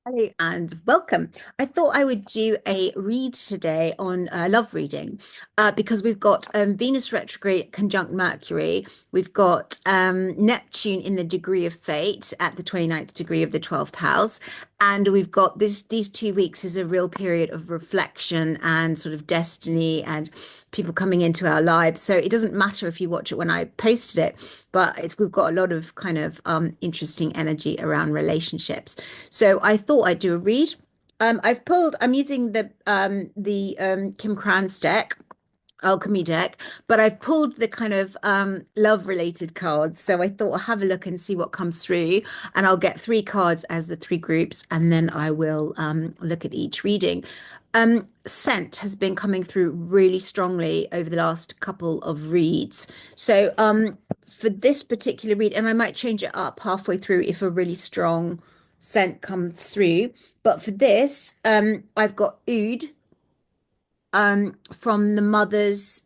Hello and welcome. I thought I would do a read today on love reading because we've got Venus retrograde conjunct Mercury. We've got Neptune in the degree of fate at the 29th degree of the 12th house. And we've got these 2 weeks is a real period of reflection and sort of destiny and people coming into our lives. So it doesn't matter if you watch it when I posted it, but we've got a lot of kind of interesting energy around relationships. So I thought I'd do a read. I'm using the Kim Krans deck, Alchemy deck, but I've pulled the kind of love related cards. So I thought I'll have a look and see what comes through. And I'll get three cards as the three groups, and then I will look at each reading. Scent has been coming through really strongly over the last couple of reads. So for this particular read, and I might change it up halfway through if a really strong scent comes through. But for this, I've got Oud from the mother's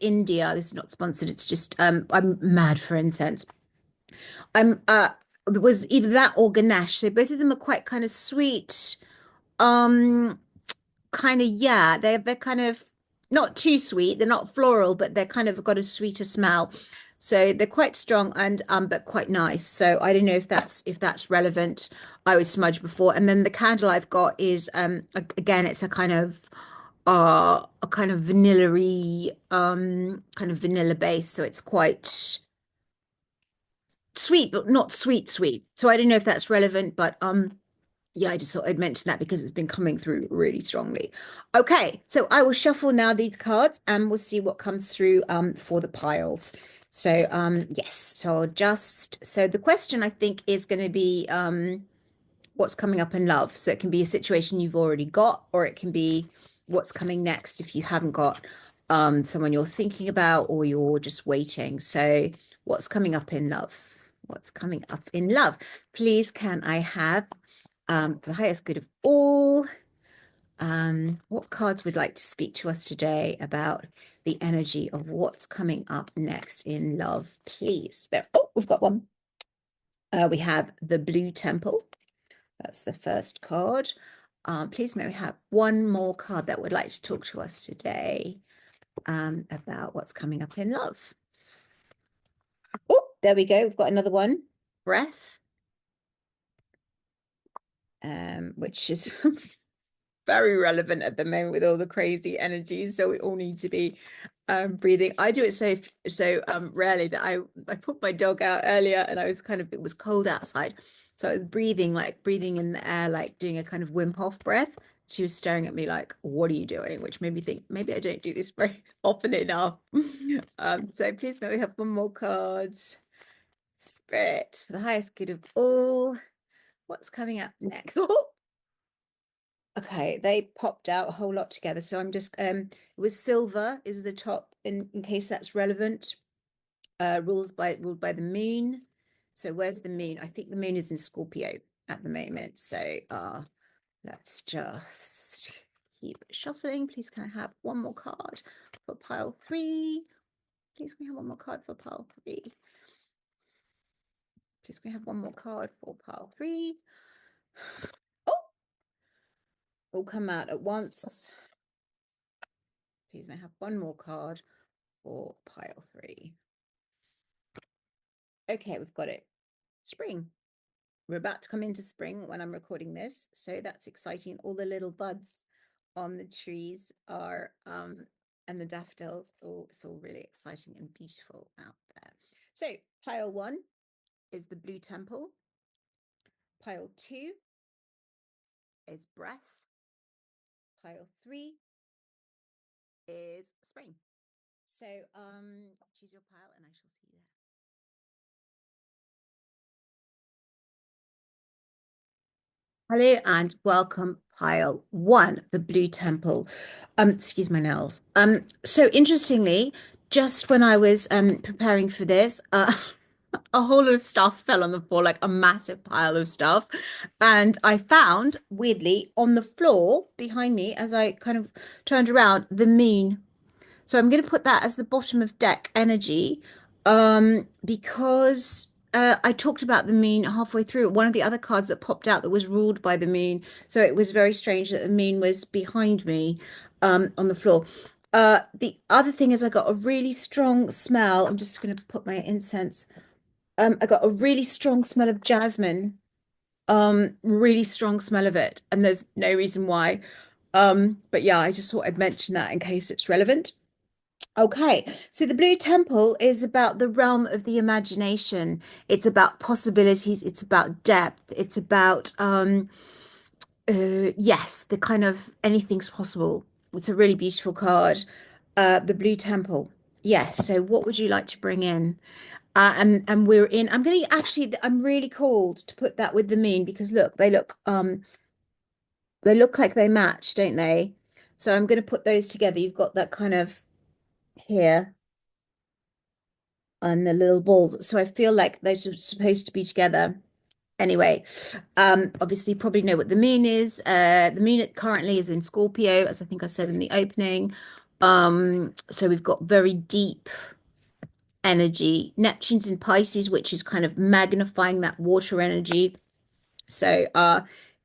India. This is not sponsored. It's just I'm mad for incense. I'm it was either that or Ganesh. So both of them are quite kind of sweet. Um kind of yeah, they're kind of not too sweet. They're not floral, but they're kind of got a sweeter smell. So they're quite strong and but quite nice. So I don't know if that's relevant. I would smudge before. And then the candle I've got is again it's a kind of vanilla-y kind of vanilla base. So it's quite sweet, but not sweet sweet. So I don't know if that's relevant, but yeah, I just thought I'd mention that because it's been coming through really strongly. Okay, so I will shuffle now these cards and we'll see what comes through for the piles. So yes, so the question I think is going to be what's coming up in love. So it can be a situation you've already got, or it can be what's coming next if you haven't got someone you're thinking about or you're just waiting. So what's coming up in love? What's coming up in love? Please, can I have for the highest good of all, what cards would like to speak to us today about the energy of what's coming up next in love, please? Oh, we've got one. We have the Blue Temple. That's the first card. Please may we have one more card that would like to talk to us today about what's coming up in love. Oh, there we go. We've got another one. Breath, which is very relevant at the moment with all the crazy energies. So we all need to be breathing. I do it so rarely that I put my dog out earlier and I was kind of it was cold outside. So I was breathing in the air, like doing a kind of Wim Hof breath. She was staring at me like, what are you doing? Which made me think maybe I don't do this very often enough. So please may we have one more card. Spirit, for the highest good of all. What's coming up next? Oh, okay, they popped out a whole lot together. So I'm just it was silver is the top in case that's relevant. Ruled by the moon. So where's the moon? I think the moon is in Scorpio at the moment. So let's just keep shuffling. Please can I have one more card for pile three? Please can we have one more card for pile three? Please can we have one more card for pile three? Oh, all come out at once. Please may I have one more card for pile three. Okay, we've got it. Spring. We're about to come into spring when I'm recording this, so that's exciting. All the little buds on the trees are and the daffodils. Oh, it's all really exciting and beautiful out there. So pile one is the Blue Temple. Pile two is breath. Pile three is spring. So choose your pile and I shall see you there. Hello and welcome, pile one, the Blue Temple. Excuse my nails. So interestingly, just when I was preparing for this, a whole lot of stuff fell on the floor, like a massive pile of stuff. And I found, weirdly, on the floor behind me, as I kind of turned around, the moon. So I'm going to put that as the bottom of deck energy, because I talked about the moon halfway through. One of the other cards that popped out that was ruled by the moon. So it was very strange that the moon was behind me on the floor. The other thing is I got a really strong smell. I'm just going to put my incense. I got a really strong smell of jasmine. Really strong smell of it, and there's no reason why. But yeah, I just thought I'd mention that in case it's relevant. Okay, so the Blue Temple is about the realm of the imagination. It's about possibilities, it's about depth, it's about yes, the kind of anything's possible. It's a really beautiful card. The Blue Temple. Yes, so what would you like to bring in? And we're in. I'm gonna actually. I'm really called to put that with the moon because look, they look like they match, don't they? So I'm gonna put those together. You've got that kind of here and the little balls. So I feel like those are supposed to be together. Anyway, obviously you probably know what the moon is. The moon currently is in Scorpio, as I think I said in the opening. So we've got very deep energy. Neptune's in Pisces, which is kind of magnifying that water energy. So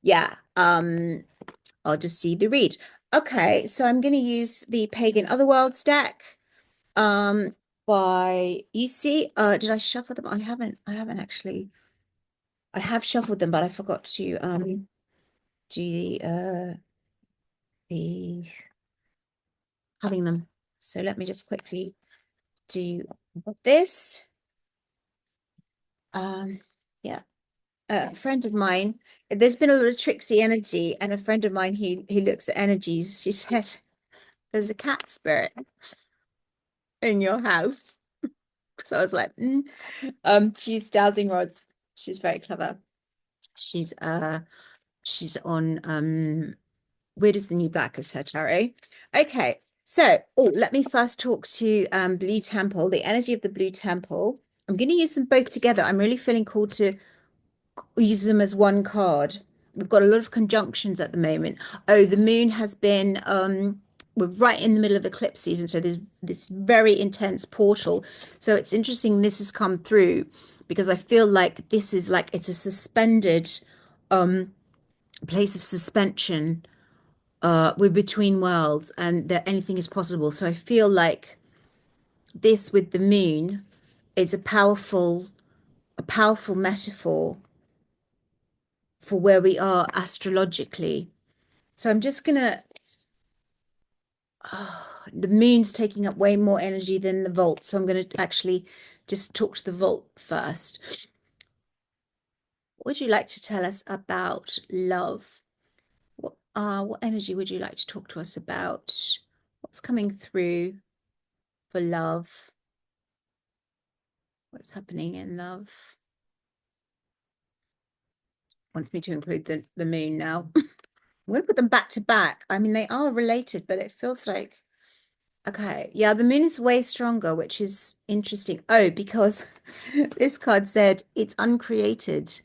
yeah, I'll just see the read. Okay, so I'm gonna use the Pagan Otherworlds deck um by Uusi. Did I shuffle them? I haven't actually. I have shuffled them, but I forgot to do the having them. So let me just quickly do this. Um yeah. A friend of mine, there's been a lot of tricksy energy, and a friend of mine who looks at energies, she said there's a cat spirit in your house. So I was like, she's dowsing rods. She's very clever. She's she's on Weird is the New Black as her tarot. Okay, so let me first talk to Blue Temple, the energy of the Blue Temple. I'm going to use them both together. I'm really feeling called to use them as one card. We've got a lot of conjunctions at the moment. Oh, the moon has been we're right in the middle of eclipse season, so there's this very intense portal. So it's interesting this has come through because I feel like this is like it's a suspended place of suspension. We're between worlds and that anything is possible. So I feel like this with the moon is a powerful metaphor for where we are astrologically. So I'm just gonna, the moon's taking up way more energy than the vault. So I'm gonna actually just talk to the vault first. What would you like to tell us about love? What energy would you like to talk to us about? What's coming through for love? What's happening in love? Wants me to include the moon now. I'm going to put them back to back. I mean, they are related, but it feels like okay. Yeah, the moon is way stronger, which is interesting. Oh, because this card said it's uncreated.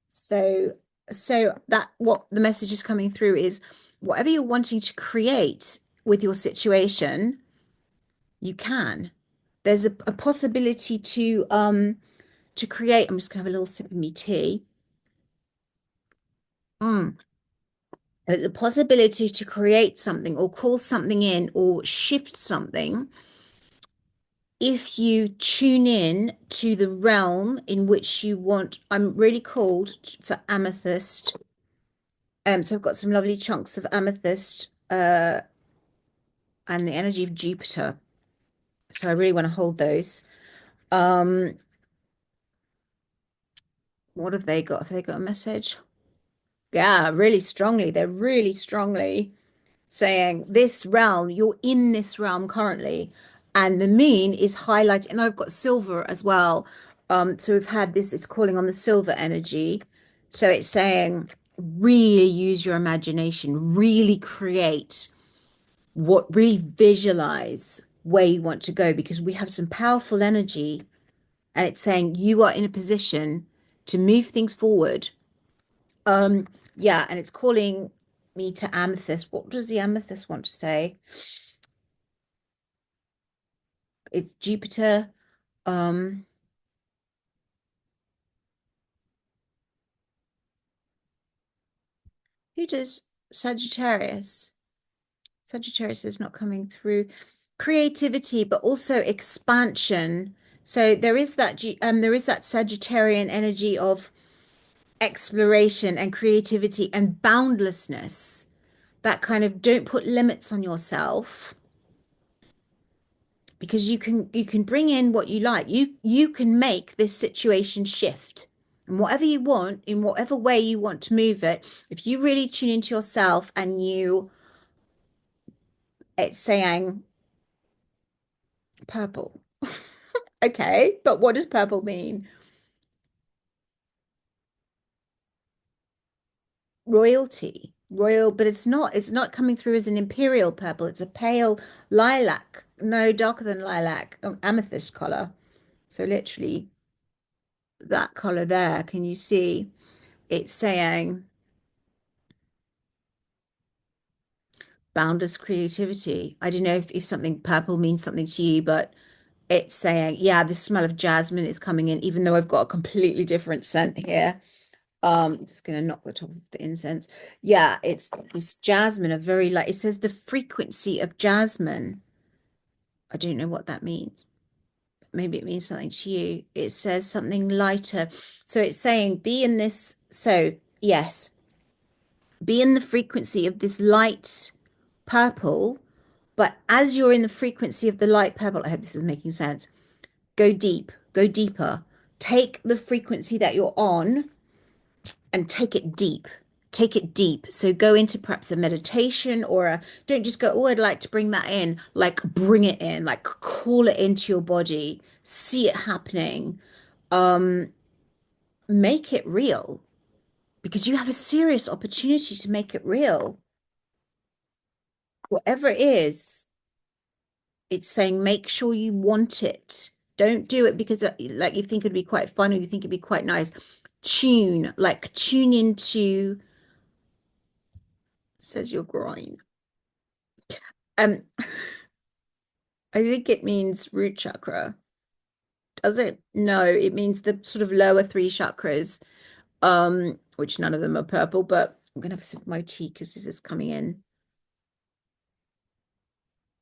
So, so that what the message is coming through is whatever you're wanting to create with your situation, you can. There's a possibility to create. I'm just gonna have a little sip of me tea. Mm. The possibility to create something or call something in or shift something if you tune in to the realm in which you want. I'm really called for amethyst. So I've got some lovely chunks of amethyst and the energy of Jupiter. So I really want to hold those. Um, what have they got? Have they got a message? Yeah, really strongly. They're really strongly saying this realm, you're in this realm currently, and the moon is highlighted, and I've got silver as well. So we've had this, it's calling on the silver energy. So it's saying really use your imagination, really create what really visualize where you want to go because we have some powerful energy and it's saying you are in a position to move things forward. Um, yeah, and it's calling me to amethyst. What does the amethyst want to say? It's Jupiter. Um, who does Sagittarius? Sagittarius is not coming through. Creativity, but also expansion. So there is that Sagittarian energy of exploration and creativity and boundlessness. That kind of don't put limits on yourself because you can bring in what you like. You can make this situation shift. And whatever you want, in whatever way you want to move it, if you really tune into yourself and it's saying purple. Okay, but what does purple mean? Royalty. Royal, but it's not coming through as an imperial purple. It's a pale lilac, no darker than lilac, amethyst color. So literally that color there, can you see? It's saying boundless creativity. I don't know if something purple means something to you, but it's saying, yeah, the smell of jasmine is coming in, even though I've got a completely different scent here. Just gonna knock the top of the incense. Yeah, it's this jasmine, a very like it says the frequency of jasmine. I don't know what that means. Maybe it means something to you. It says something lighter. So it's saying be in this. So yes, be in the frequency of this light purple, but as you're in the frequency of the light purple, I hope this is making sense. Go deep, go deeper. Take the frequency that you're on and take it deep. Take it deep. So go into perhaps a meditation or don't just go, oh, I'd like to bring that in. Like bring it in, like call it into your body, see it happening. Um, make it real because you have a serious opportunity to make it real. Whatever it is, it's saying make sure you want it. Don't do it because like you think it'd be quite fun or you think it'd be quite nice. Tune into says your groin. Um, I think it means root chakra. Does it? No, it means the sort of lower three chakras, which none of them are purple, but I'm gonna have a sip of my tea because this is coming in.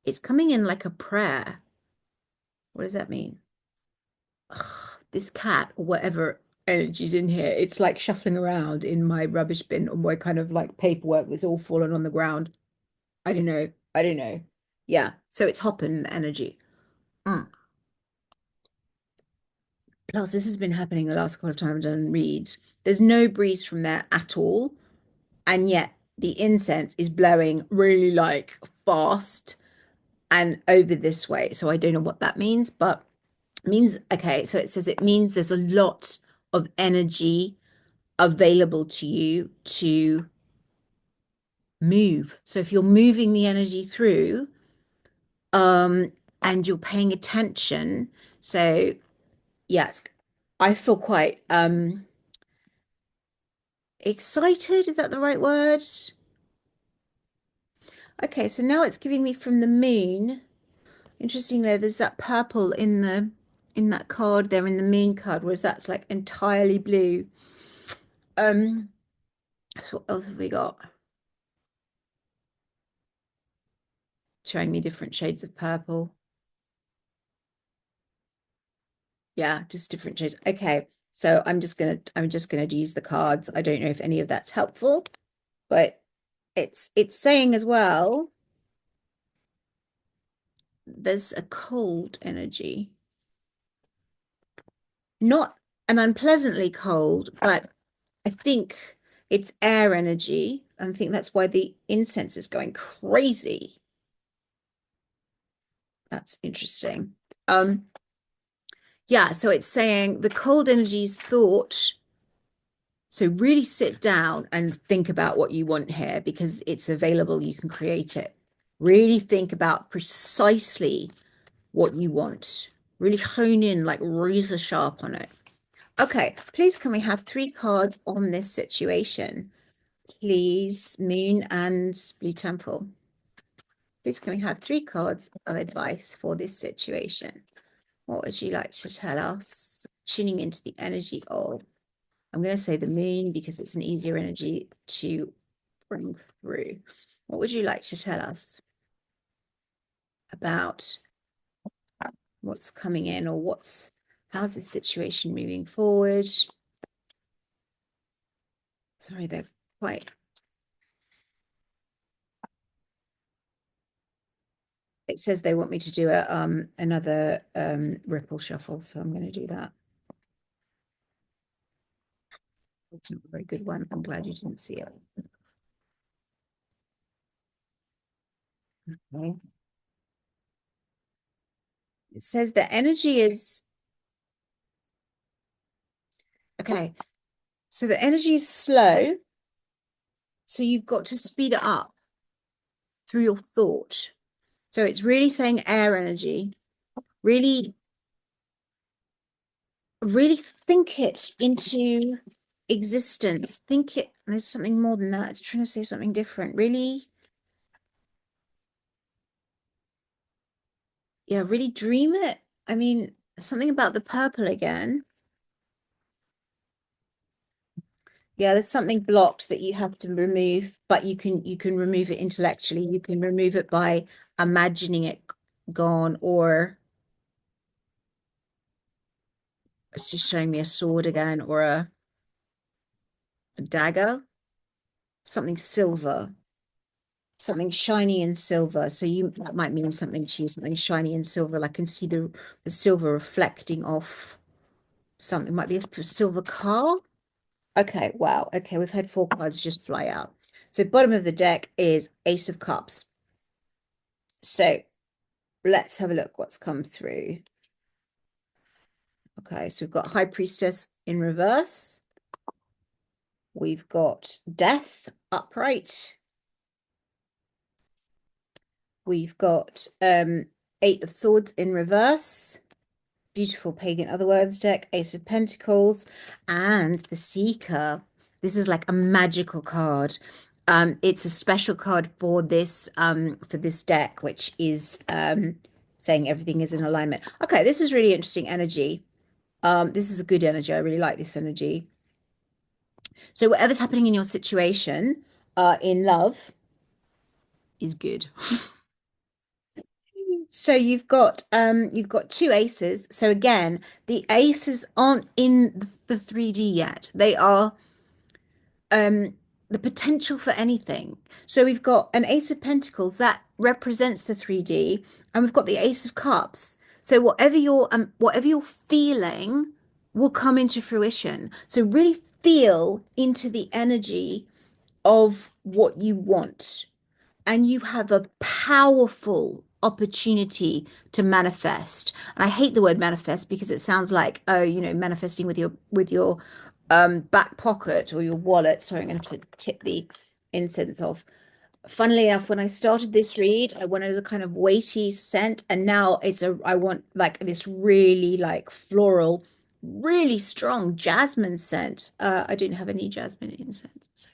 It's coming in like a prayer. What does that mean? Ugh, this cat or whatever energy's in here, it's like shuffling around in my rubbish bin or my kind of like paperwork that's all fallen on the ground. I don't know. I don't know. Yeah. So it's hopping energy. Mm. Plus, this has been happening the last couple of times I've done reads. There's no breeze from there at all. And yet the incense is blowing really like fast and over this way. So I don't know what that means, but it means, okay, so it says it means there's a lot of energy available to you to move. So if you're moving the energy through, um, and you're paying attention, so yes, I feel quite excited. Is that the right word? Okay, so now it's giving me from the moon. Interestingly, there's that purple in that card there in the moon card, whereas that's like entirely blue. Um, so what else have we got? Showing me different shades of purple. Yeah, just different shades. Okay, so I'm just gonna use the cards. I don't know if any of that's helpful, but it's saying as well, there's a cold energy. Not an unpleasantly cold, but I think it's air energy. I think that's why the incense is going crazy. That's interesting. Um, yeah, so it's saying the cold energy is thought. So really sit down and think about what you want here because it's available. You can create it. Really think about precisely what you want. Really hone in like razor sharp on it. Okay, please can we have three cards on this situation? Please, Moon and Blue Temple. Please can we have three cards of advice for this situation? What would you like to tell us? Tuning into the energy of, I'm going to say the moon because it's an easier energy to bring through. What would you like to tell us about what's coming in, or how's the situation moving forward? Sorry, they're quite, it says they want me to do another ripple shuffle, so I'm going to do that. It's not a very good one. I'm glad you didn't see it. Okay. It says the energy is okay. So the energy is slow. So you've got to speed it up through your thought. So it's really saying air energy. Really, really think it into existence. Think it, there's something more than that. It's trying to say something different. Really, yeah, really dream it. I mean, something about the purple again. Yeah, there's something blocked that you have to remove, but you can remove it intellectually. You can remove it by imagining it gone, or it's just showing me a sword again, or a dagger, something silver, something shiny and silver. So that might mean something to you, something shiny and silver. Like I can see the silver reflecting off something. Might be a silver car. Okay, wow. Okay, we've had four cards just fly out. So bottom of the deck is Ace of Cups. So let's have a look what's come through. Okay, so we've got High Priestess in reverse. We've got Death upright. We've got Eight of Swords in reverse. Beautiful Pagan Otherworlds deck, Ace of Pentacles, and the Seeker. This is like a magical card. It's a special card for this deck, which is saying everything is in alignment. Okay, this is really interesting energy. This is a good energy. I really like this energy. So whatever's happening in your situation, in love, is good. So you've got two aces. So again, the aces aren't in the 3D yet. They are um the potential for anything. So we've got an ace of pentacles that represents the 3D, and we've got the ace of cups. So whatever you're feeling will come into fruition. So really feel into the energy of what you want, and you have a powerful opportunity to manifest. And I hate the word manifest because it sounds like, oh, manifesting with your back pocket or your wallet. Sorry, I'm going to have to tip the incense off. Funnily enough, when I started this read, I wanted a kind of weighty scent, and now I want like this really like floral, really strong jasmine scent. I don't have any jasmine incense. So.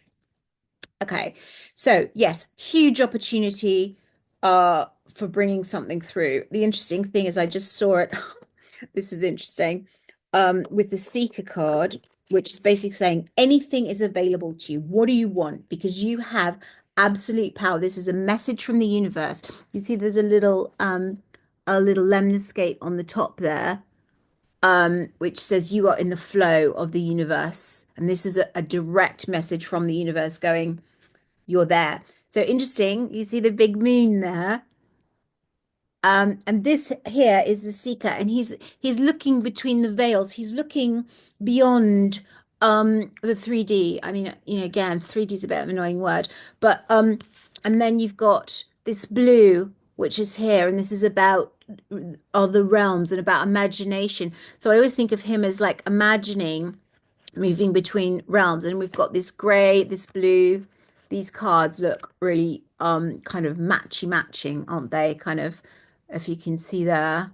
Okay, so yes, huge opportunity for bringing something through. The interesting thing is I just saw it. This is interesting. With the Seeker card, which is basically saying anything is available to you. What do you want? Because you have absolute power. This is a message from the universe. You see there's a little lemniscate on the top there, which says you are in the flow of the universe. And this is a direct message from the universe going, you're there. So interesting. You see the big moon there. And this here is the seeker, and he's looking between the veils. He's looking beyond the 3D. I mean, again, 3D is a bit of an annoying word, but and then you've got this blue, which is here, and this is about other realms and about imagination. So I always think of him as like imagining moving between realms, and we've got this gray, this blue. These cards look really kind of matching, aren't they? Kind of, if you can see there.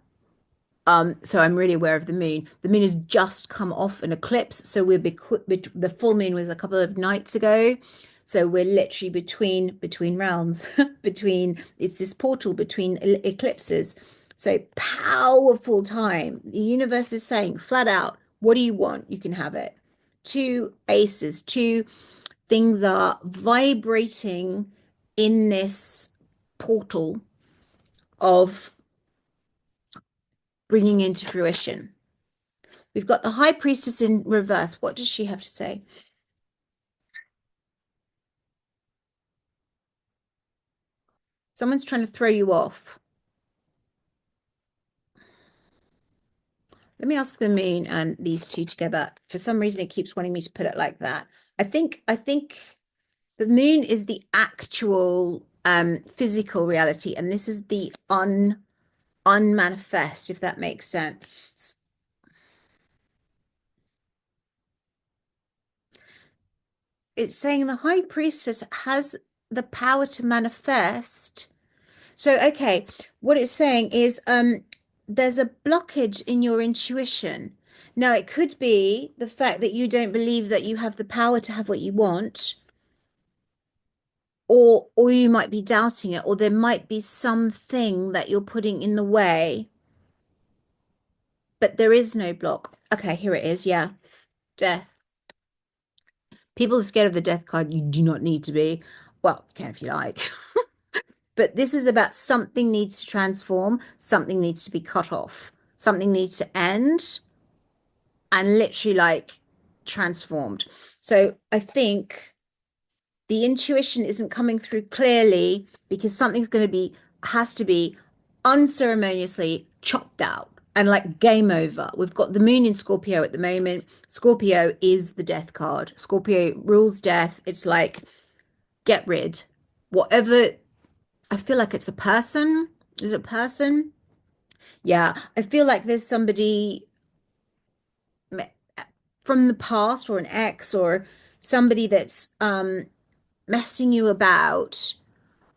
So I'm really aware of the moon. The moon has just come off an eclipse, so the full moon was a couple of nights ago. So we're literally between realms, between it's this portal between eclipses. So powerful time. The universe is saying flat out, what do you want? You can have it. Two aces, two things are vibrating in this portal of bringing into fruition. We've got the high priestess in reverse. What does she have to say? Someone's trying to throw you off. Let me ask the moon and these two together. For some reason, it keeps wanting me to put it like that. I think the moon is the actual physical reality, and this is the unmanifest, if that makes sense. It's saying the high priestess has the power to manifest. So, okay, what it's saying is there's a blockage in your intuition. Now, it could be the fact that you don't believe that you have the power to have what you want, or you might be doubting it, or there might be something that you're putting in the way, but there is no block. Okay, here it is. Yeah, death. People are scared of the death card. You do not need to be. Well, you can if you like. But this is about something needs to transform, something needs to be cut off, something needs to end and literally like transformed. So I think the intuition isn't coming through clearly because something's going to be, has to be unceremoniously chopped out and like game over. We've got the moon in Scorpio at the moment. Scorpio is the death card. Scorpio rules death. It's like, get rid. Whatever, I feel like it's a person. Is it a person? Yeah, I feel like there's somebody from the past or an ex or somebody that's messing you about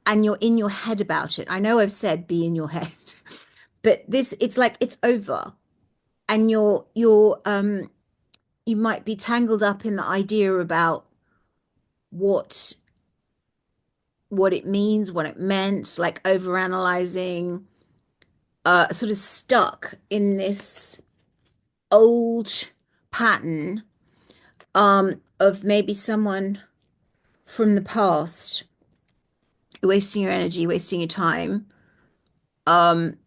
and you're in your head about it. I know I've said be in your head, but this it's like it's over and you're you might be tangled up in the idea about what what it means, what it meant, like overanalyzing, sort of stuck in this old pattern of maybe someone from the past wasting your energy, wasting your time. Um,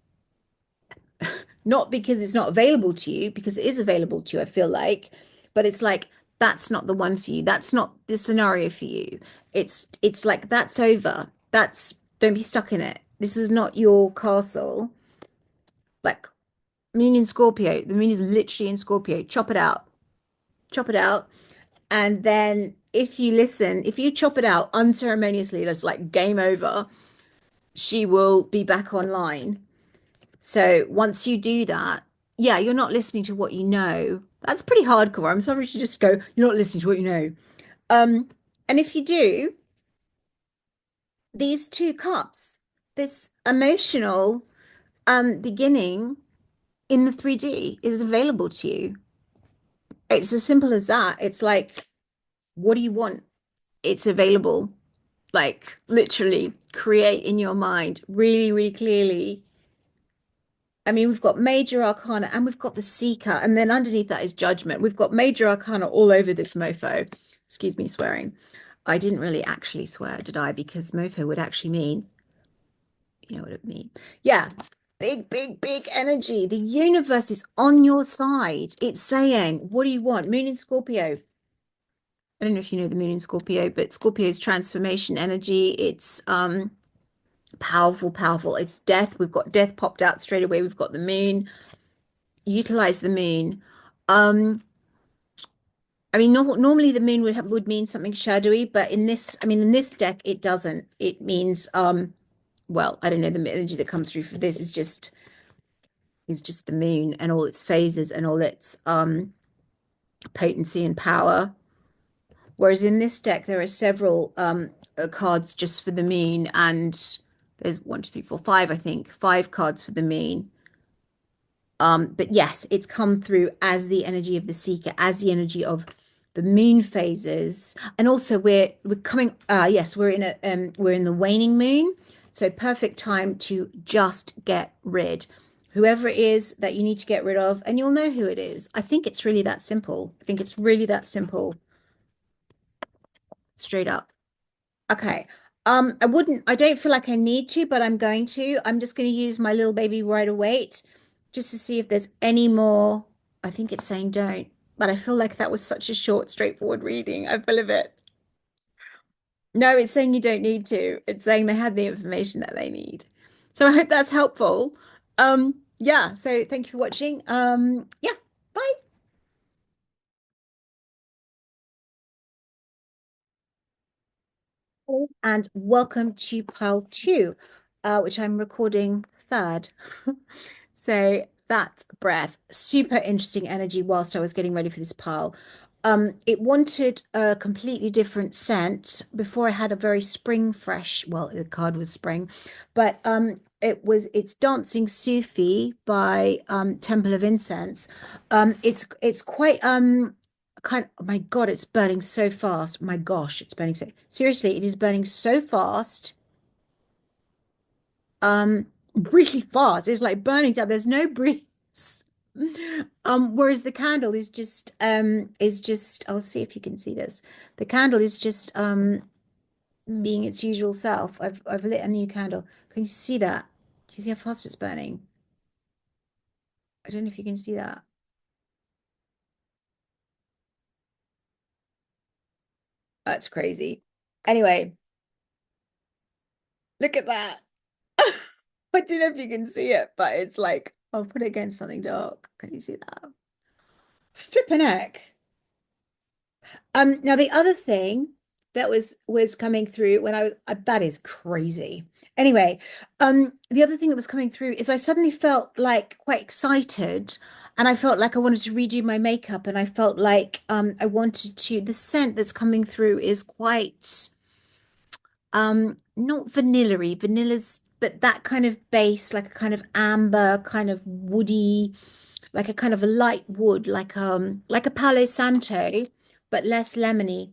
Not because it's not available to you, because it is available to you, I feel like, but it's like that's not the one for you. That's not the scenario for you. It's like that's over. That's don't be stuck in it. This is not your castle. Like moon in Scorpio. The moon is literally in Scorpio. Chop it out. Chop it out. And then if you listen, if you chop it out unceremoniously, it's like game over, she will be back online. So once you do that, yeah, you're not listening to what you know. That's pretty hardcore. I'm sorry to just go, you're not listening to what you know. Um, and if you do, these two cups, this emotional beginning in the 3D is available to you. It's as simple as that. It's like, what do you want? It's available. Like literally create in your mind really, really clearly. I mean, we've got major arcana and we've got the seeker, and then underneath that is judgment. We've got major arcana all over this mofo. Excuse me, swearing. I didn't really actually swear, did I? Because mofo would actually mean, you know what it mean? Yeah, big, big, big energy. The universe is on your side. It's saying, what do you want? Moon in Scorpio. I don't know if you know the moon in Scorpio, but Scorpio is transformation energy. It's powerful, powerful. It's death. We've got death popped out straight away. We've got the moon. Utilize the moon. Um, I mean, normally the moon would mean something shadowy, but in this, I mean, in this deck, it doesn't. It means, well, I don't know, the energy that comes through for this is just the moon and all its phases and all its potency and power. Whereas in this deck, there are several cards just for the moon, and there's 1, 2, 3, 4, 5, I think, 5 cards for the moon. But yes, it's come through as the energy of the seeker, as the energy of the moon phases, and also we're coming. Yes, we're in the waning moon, so perfect time to just get rid. Whoever it is that you need to get rid of, and you'll know who it is. I think it's really that simple. I think it's really that simple, straight up. Okay. I don't feel like I need to, but I'm going to. I'm just going to use my little baby rider weight just to see if there's any more. I think it's saying don't, but I feel like that was such a short, straightforward reading. I feel a bit. No, it's saying you don't need to. It's saying they had the information that they need. So I hope that's helpful. Yeah, so thank you for watching. Yeah, bye. And welcome to pile two, which I'm recording third. So that breath, super interesting energy whilst I was getting ready for this pile. It wanted a completely different scent. Before I had a very spring fresh, well, the card was spring, but it's Dancing Sufi by Temple of Incense. It's quite kind oh my God, it's burning so fast. My gosh, it's burning so seriously, it is burning so fast. Um, really fast. It's like burning down. There's no breeze. Whereas the candle is just I'll see if you can see this. The candle is just being its usual self. I've lit a new candle. Can you see that? Do you see how fast it's burning? I don't know if you can see that. That's crazy. Anyway, look at that. I don't know if you can see it, but it's like I'll put it against something dark. Can you see that? Flipping heck. Now the other thing that was coming through when I was that is crazy. Anyway, the other thing that was coming through is I suddenly felt like quite excited, and I felt like I wanted to redo my makeup, and I felt like I wanted to. The scent that's coming through is quite not vanilla-y, vanilla's, but that kind of base, like a kind of amber, kind of woody, like a kind of a light wood, like a Palo Santo, but less lemony.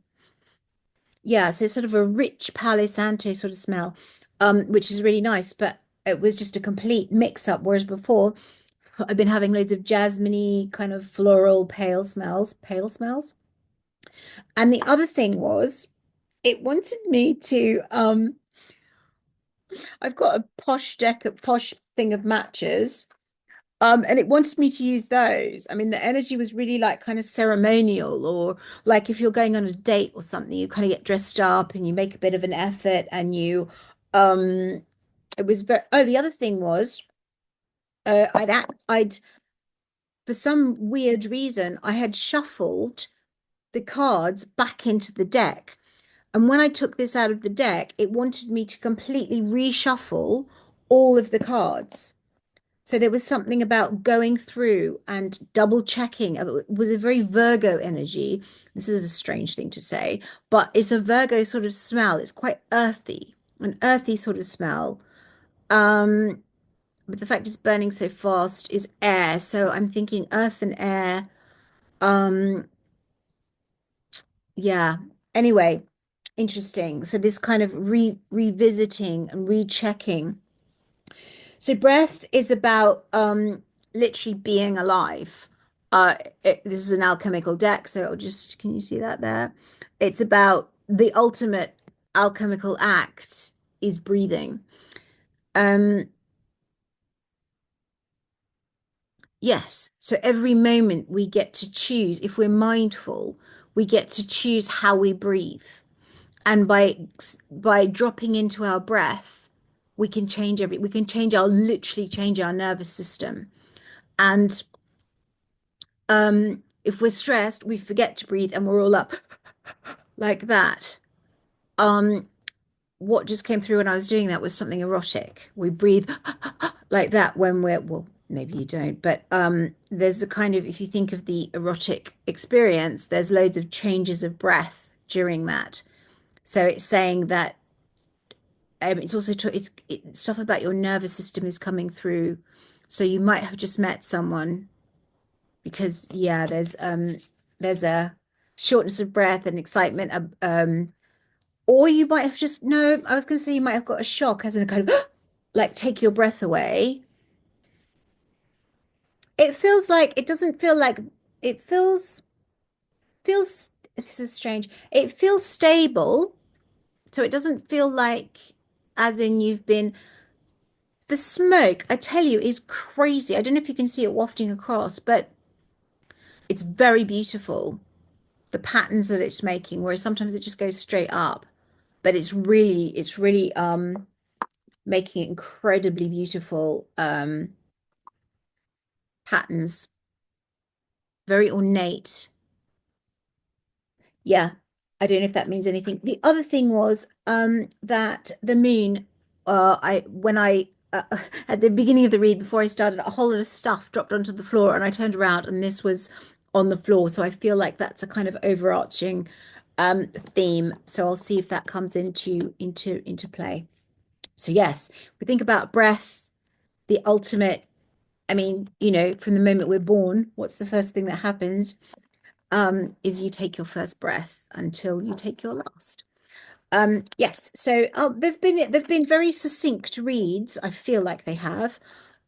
Yeah, so sort of a rich Palo Santo sort of smell, which is really nice, but it was just a complete mix up. Whereas before, I've been having loads of jasmine kind of floral pale smells. And the other thing was, it wanted me to, I've got a posh thing of matches. And it wanted me to use those. I mean, the energy was really like kind of ceremonial, or like if you're going on a date or something, you kind of get dressed up and you make a bit of an effort and um, it was very, oh, the other thing was, for some weird reason, I had shuffled the cards back into the deck. And when I took this out of the deck, it wanted me to completely reshuffle all of the cards. So there was something about going through and double checking. It was a very Virgo energy. This is a strange thing to say, but it's a Virgo sort of smell. It's quite earthy, an earthy sort of smell. Um, but the fact it's burning so fast is air. So I'm thinking earth and air. Um, yeah. Anyway, interesting. So this kind of revisiting and rechecking. So breath is about literally being alive. This is an alchemical deck, so it'll just can you see that there? It's about the ultimate alchemical act is breathing. Um, yes, so every moment we get to choose, if we're mindful, we get to choose how we breathe. And by dropping into our breath, we can change our literally change our nervous system. And if we're stressed, we forget to breathe and we're all up like that. Um, what just came through when I was doing that was something erotic. We breathe like that when we're, well, maybe you don't, but there's a kind of, if you think of the erotic experience, there's loads of changes of breath during that. So it's saying that it's also stuff about your nervous system is coming through. So you might have just met someone because yeah, there's a shortness of breath and excitement. Or you might have just, no, I was going to say you might have got a shock as in a kind of like take your breath away. It feels like it doesn't feel like it feels this is strange. It feels stable, so it doesn't feel like as in you've been the smoke, I tell you, is crazy. I don't know if you can see it wafting across, but it's very beautiful. The patterns that it's making, whereas sometimes it just goes straight up. But it's really making incredibly beautiful patterns, very ornate. Yeah, I don't know if that means anything. The other thing was that the moon, I when I at the beginning of the read before I started, a whole lot of stuff dropped onto the floor, and I turned around and this was on the floor. So I feel like that's a kind of overarching theme. So I'll see if that comes into play. So yes, we think about breath, the ultimate. I mean, from the moment we're born, what's the first thing that happens? Is you take your first breath until you take your last. Yes, so they've been very succinct reads. I feel like they have.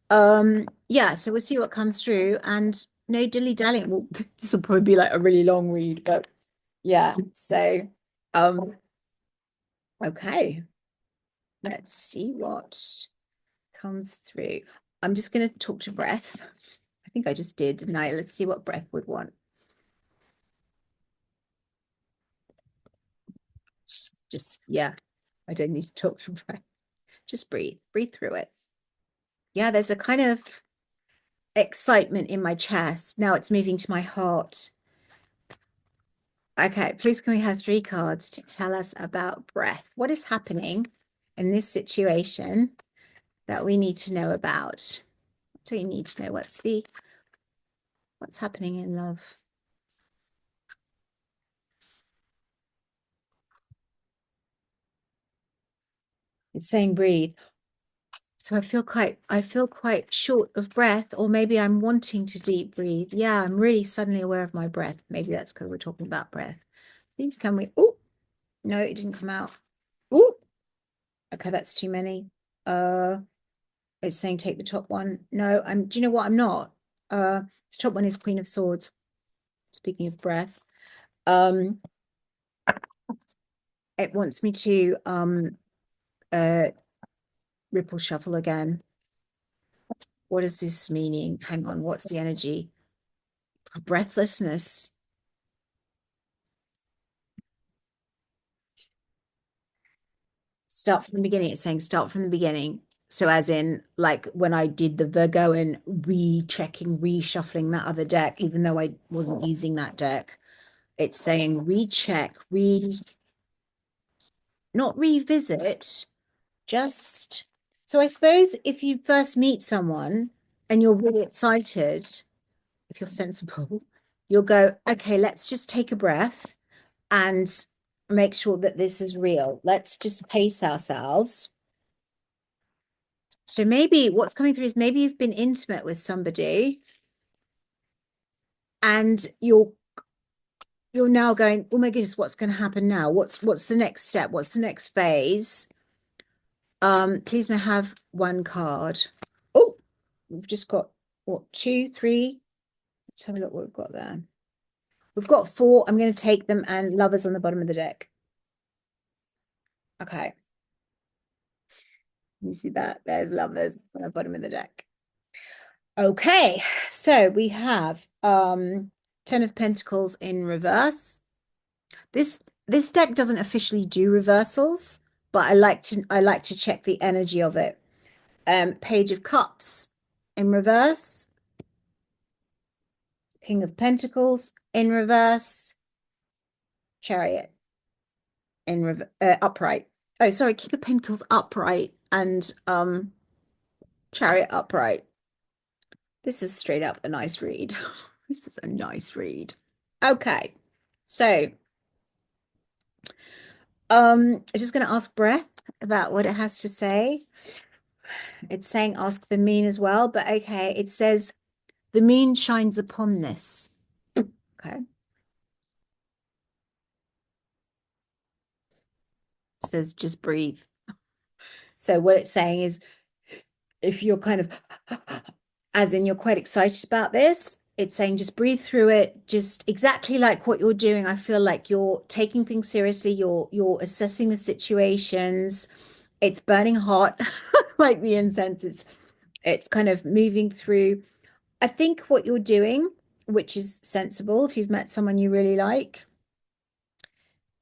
Yeah, so we'll see what comes through, and no dilly-dallying. Well, this will probably be like a really long read, but yeah. So, um, okay, let's see what comes through. I'm just going to talk to breath. I think I just did, didn't I? Let's see what breath would want. Just yeah, I don't need to talk to breath. Just breathe through it. Yeah, there's a kind of excitement in my chest. Now it's moving to my heart. Okay, please can we have 3 cards to tell us about breath? What is happening in this situation that we need to know about? What do we need to know? What's happening in love? It's saying breathe. So I feel quite short of breath, or maybe I'm wanting to deep breathe. Yeah, I'm really suddenly aware of my breath. Maybe that's because we're talking about breath. Please can we? Oh, no, it didn't come out. Oh, okay, that's too many. Uh, it's saying take the top one. No, do you know what? I'm not. The top one is Queen of Swords. Speaking of breath. Um, it wants me to uh ripple shuffle again. What is this meaning? Hang on, what's the energy? Breathlessness. Start from the beginning. It's saying start from the beginning. So as in like when I did the Virgo and rechecking, reshuffling that other deck, even though I wasn't using that deck, it's saying recheck, not revisit, just so I suppose if you first meet someone and you're really excited, if you're sensible, you'll go, okay, let's just take a breath and make sure that this is real. Let's just pace ourselves. So maybe what's coming through is maybe you've been intimate with somebody and you're now going, oh my goodness, what's going to happen now? What's the next step? What's the next phase? Please may I have 1 card. Oh, we've just got what, 2, 3? Let's have a look what we've got there. We've got 4. I'm going to take them, and lovers on the bottom of the deck. Okay. You see that? There's lovers on the bottom of the deck. Okay, so we have 10 of Pentacles in reverse. This deck doesn't officially do reversals, but I like to check the energy of it. Page of Cups in reverse, King of Pentacles in reverse, Chariot in upright. Oh, sorry, King of Pentacles upright and Chariot upright. This is straight up a nice read. This is a nice read. Okay, so I'm just going to ask Breath about what it has to say. It's saying ask the moon as well, but okay, it says the moon shines upon this. Okay. says just breathe. So what it's saying is if you're kind of as in you're quite excited about this, it's saying just breathe through it, just exactly like what you're doing. I feel like you're taking things seriously, you're assessing the situations. It's burning hot, like the incense. It's kind of moving through. I think what you're doing, which is sensible if you've met someone you really like,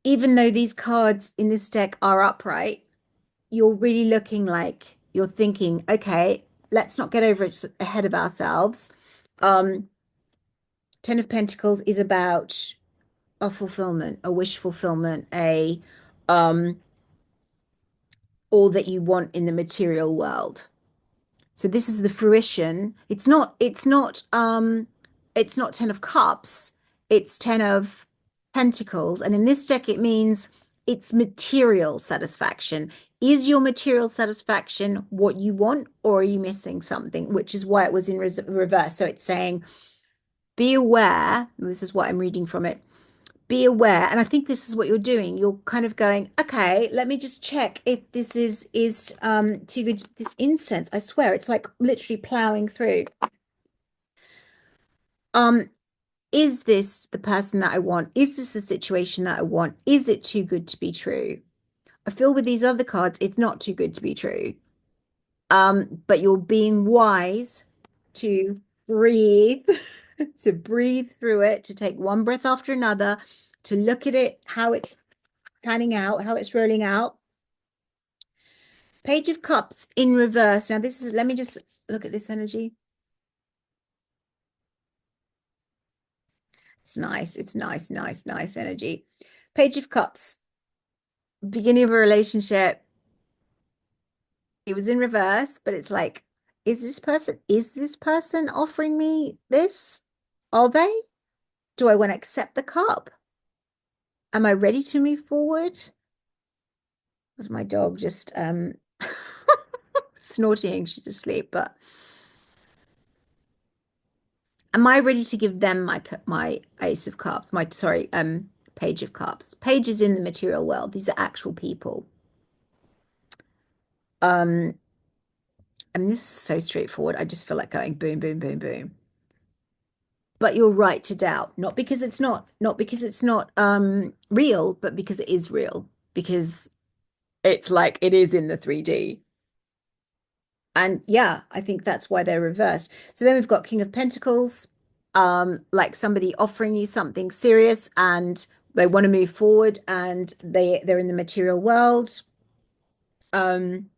even though these cards in this deck are upright, you're really looking like you're thinking, okay, let's not get over it ahead of ourselves. Um, Ten of Pentacles is about a fulfillment, a wish fulfillment, a um all that you want in the material world. So this is the fruition. It's not Ten of Cups, it's Ten of Pentacles. And in this deck it means it's material satisfaction. Is your material satisfaction what you want, or are you missing something? Which is why it was in reverse. So it's saying, be aware. This is what I'm reading from it. Be aware, and I think this is what you're doing. You're kind of going, okay, let me just check if this is too good. This incense, I swear, it's like literally plowing through. Um, is this the person that I want? Is this the situation that I want? Is it too good to be true? I feel with these other cards, it's not too good to be true. But you're being wise to breathe, to breathe through it, to take one breath after another, to look at it, how it's panning out, how it's rolling out. Page of Cups in reverse. Now this is, let me just look at this energy. It's nice. It's nice, nice, nice energy. Page of Cups, beginning of a relationship. It was in reverse, but it's like, is this person offering me this? Are they? Do I want to accept the cup? Am I ready to move forward? Was my dog just snorting? She's asleep, but am I ready to give them my Ace of Cups? My sorry, Page of Cups. Pages in the material world. These are actual people. Um, I mean, this is so straightforward. I just feel like going boom, boom, boom, boom. But you're right to doubt, not because it's not real, but because it is real. Because it's like it is in the 3D. And yeah, I think that's why they're reversed. So then we've got King of Pentacles, like somebody offering you something serious and they want to move forward and they're in the material world. Um,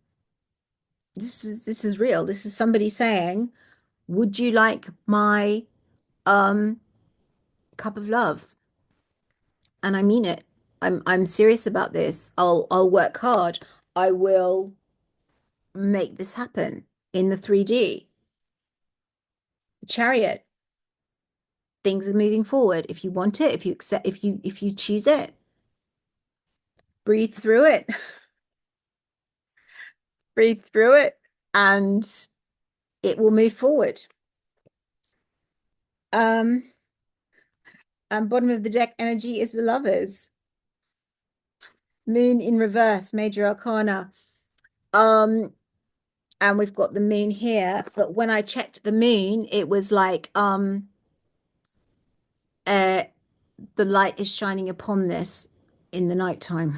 this is real. This is somebody saying, would you like my um cup of love? And I mean it. I'm serious about this. I'll work hard. I will make this happen in the 3D. Chariot. Things are moving forward. If you want it, if you accept, if you choose it, breathe through it. Breathe through it, and it will move forward. Um, and bottom of the deck energy is the lovers. Moon in reverse, major arcana. Um, and we've got the moon here, but when I checked the moon, it was like uh the light is shining upon this in the nighttime.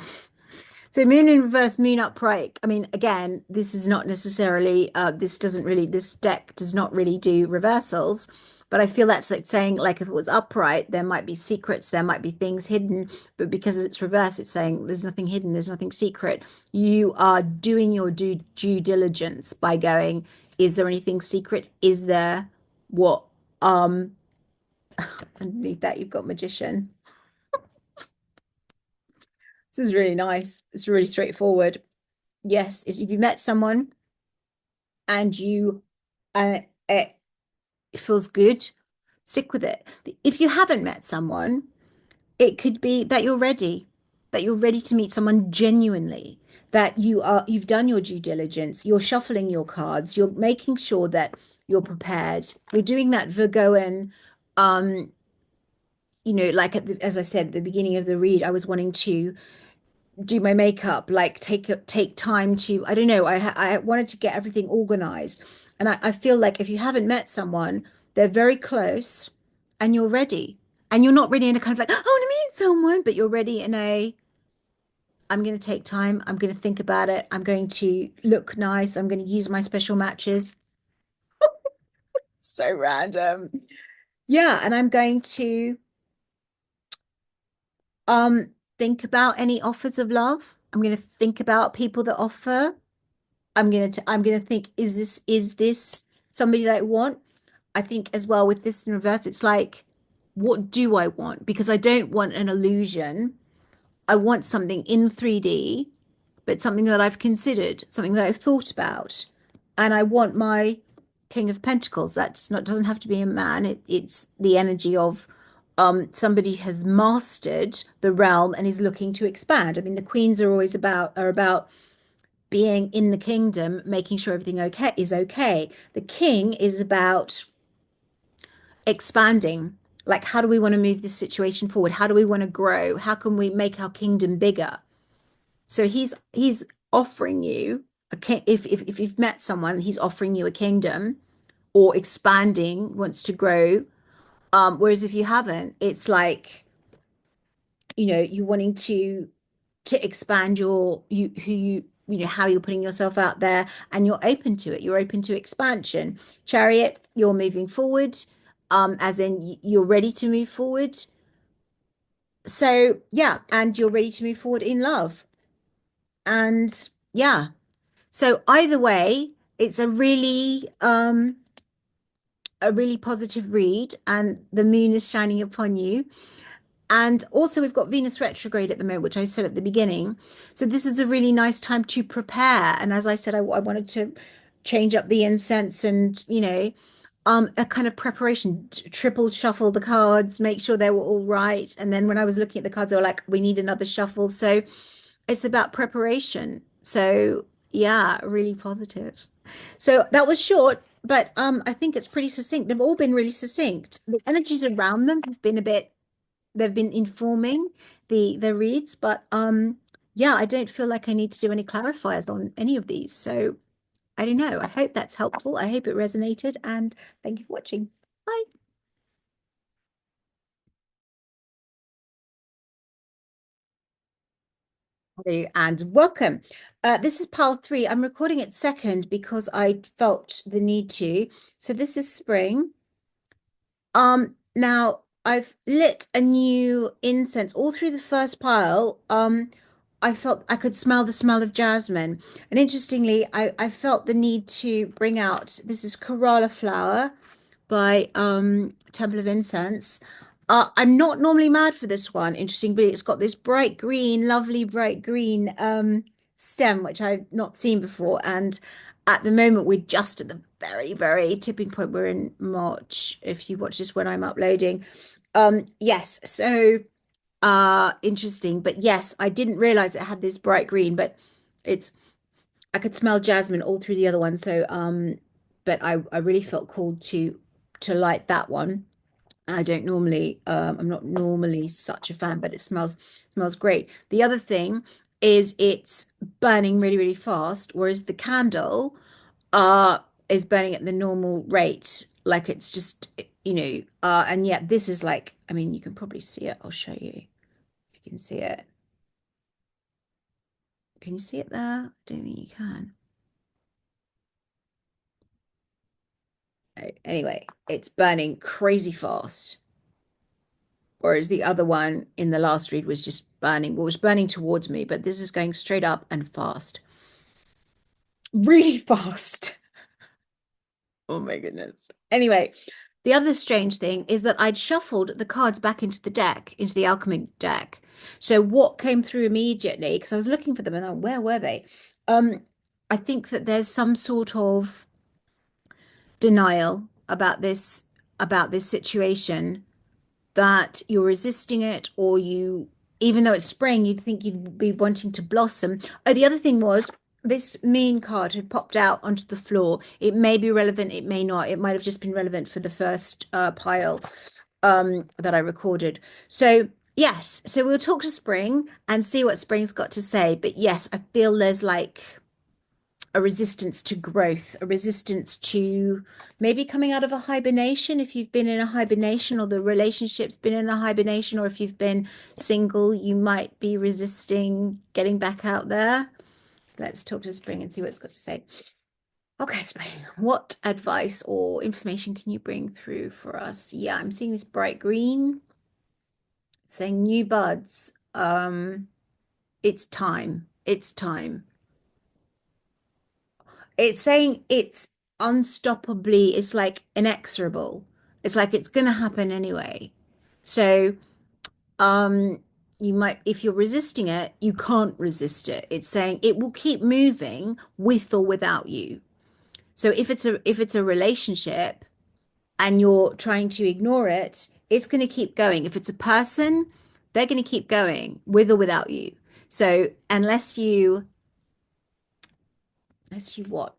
So moon in reverse, moon upright. I mean, again, this is not necessarily this deck does not really do reversals, but I feel that's like saying like if it was upright, there might be secrets, there might be things hidden, but because it's reverse, it's saying there's nothing hidden, there's nothing secret. You are doing your due diligence by going, is there anything secret? Is there what underneath that you've got magician. This is really nice. It's really straightforward. Yes, if you met someone and you it feels good, stick with it. If you haven't met someone, it could be that you're ready to meet someone genuinely, that you've done your due diligence, you're shuffling your cards, you're making sure that you're prepared. You're doing that Virgoan, like as I said at the beginning of the read, I was wanting to do my makeup, like take time to, I don't know, I wanted to get everything organized. And I feel like if you haven't met someone, they're very close and you're ready. And you're not ready in a kind of like, "Oh, I want to meet someone," but you're ready in a, I'm going to take time. I'm going to think about it. I'm going to look nice. I'm going to use my special matches. So random. Yeah, and I'm going to um think about any offers of love. I'm going to think about people that offer. I'm gonna think, is this somebody that I want? I think as well with this in reverse, it's like, what do I want? Because I don't want an illusion. I want something in 3D, but something that I've considered, something that I've thought about. And I want my King of Pentacles. That's not, doesn't have to be a man. It's the energy of somebody has mastered the realm and is looking to expand. I mean, the queens are always about being in the kingdom, making sure everything okay is okay. The king is about expanding. Like, how do we want to move this situation forward? How do we want to grow? How can we make our kingdom bigger? So he's offering you a king. If you've met someone, he's offering you a kingdom or expanding, wants to grow. Whereas if you haven't, it's like, you wanting to expand your you who you know how you're putting yourself out there, and you're open to it. You're open to expansion. Chariot, you're moving forward, as in you're ready to move forward. So yeah, and you're ready to move forward in love. And yeah, so either way, it's a really positive read, and the moon is shining upon you. And also, we've got Venus retrograde at the moment, which I said at the beginning. So, this is a really nice time to prepare. And as I said, I wanted to change up the incense and, a kind of preparation, triple shuffle the cards, make sure they were all right. And then when I was looking at the cards, they were like, we need another shuffle. So, it's about preparation. So, yeah, really positive. So, that was short. But I think it's pretty succinct. They've all been really succinct. The energies around them have been a bit, they've been informing the reads, but yeah, I don't feel like I need to do any clarifiers on any of these. So I don't know. I hope that's helpful. I hope it resonated, and thank you for watching. Bye. Hello and welcome. This is pile three. I'm recording it second because I felt the need to. So this is spring. Now I've lit a new incense all through the first pile. I felt I could smell the smell of jasmine. And interestingly, I felt the need to bring out, this is Kerala flower by Temple of Incense. I'm not normally mad for this one, interesting, but it's got this bright green, lovely bright green stem, which I've not seen before. And at the moment, we're just at the very, very tipping point. We're in March, if you watch this when I'm uploading. Yes, so interesting. But yes, I didn't realize it had this bright green, but it's I could smell jasmine all through the other one. So but I really felt called to light that one. I don't normally, I'm not normally such a fan, but it smells great. The other thing is it's burning really, really fast, whereas the candle uh is burning at the normal rate. Like it's just, and yet this is like, I mean, you can probably see it. I'll show you if you can see it. Can you see it there? I don't think you can. Anyway, it's burning crazy fast. Whereas the other one in the last read was just burning, well, was burning towards me, but this is going straight up and fast. Really fast. Oh my goodness. Anyway, the other strange thing is that I'd shuffled the cards back into the deck, into the Alchemy deck. So what came through immediately, because I was looking for them and where were they? Um, I think that there's some sort of denial about this situation, that you're resisting it, or you, even though it's spring, you'd think you'd be wanting to blossom. Oh, the other thing was this mean card had popped out onto the floor. It may be relevant, it may not. It might have just been relevant for the first pile that I recorded. So Yes, so we'll talk to Spring and see what Spring's got to say. But yes, I feel there's like a resistance to growth, a resistance to maybe coming out of a hibernation if you've been in a hibernation or the relationship's been in a hibernation, or if you've been single, you might be resisting getting back out there. Let's talk to Spring and see what it's got to say. Okay, Spring, what advice or information can you bring through for us? Yeah, I'm seeing this bright green saying new buds. It's time. It's time. It's saying it's unstoppably, it's like inexorable. It's like it's gonna happen anyway. So, um, you might, if you're resisting it, you can't resist it. It's saying it will keep moving with or without you. So if it's a relationship and you're trying to ignore it, it's going to keep going. If it's a person, they're going to keep going with or without you. So unless you what?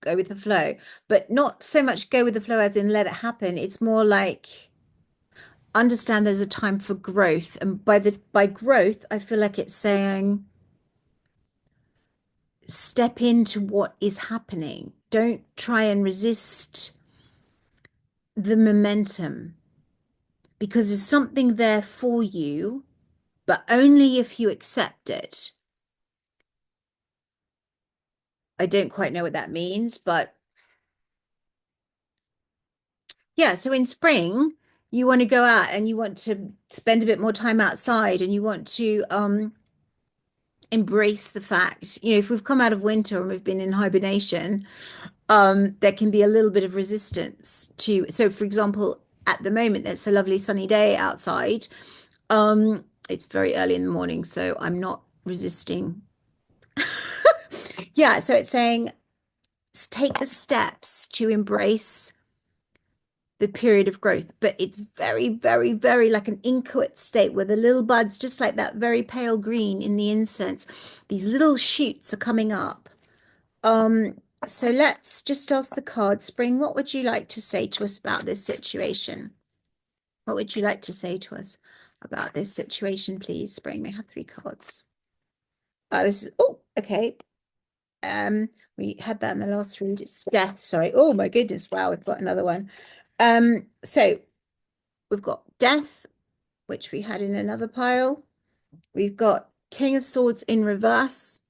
Go with the flow, but not so much go with the flow as in let it happen. It's more like understand there's a time for growth. And by growth, I feel like it's saying step into what is happening. Don't try and resist the momentum because there's something there for you, but only if you accept it. I don't quite know what that means, but yeah, so in spring, you want to go out and you want to spend a bit more time outside and you want to embrace the fact, if we've come out of winter and we've been in hibernation, there can be a little bit of resistance to. So, for example, at the moment, it's a lovely sunny day outside. It's very early in the morning, so I'm not resisting. Yeah, so it's saying take the steps to embrace the period of growth, but it's very, very, very like an inchoate state where the little buds, just like that very pale green in the incense, these little shoots are coming up. Um, so let's just ask the card, Spring, what would you like to say to us about this situation? What would you like to say to us about this situation, please, Spring? We have three cards. This is, oh, okay. We had that in the last read. It's death. Sorry. Oh my goodness. Wow, we've got another one. So we've got death, which we had in another pile. We've got King of Swords in reverse.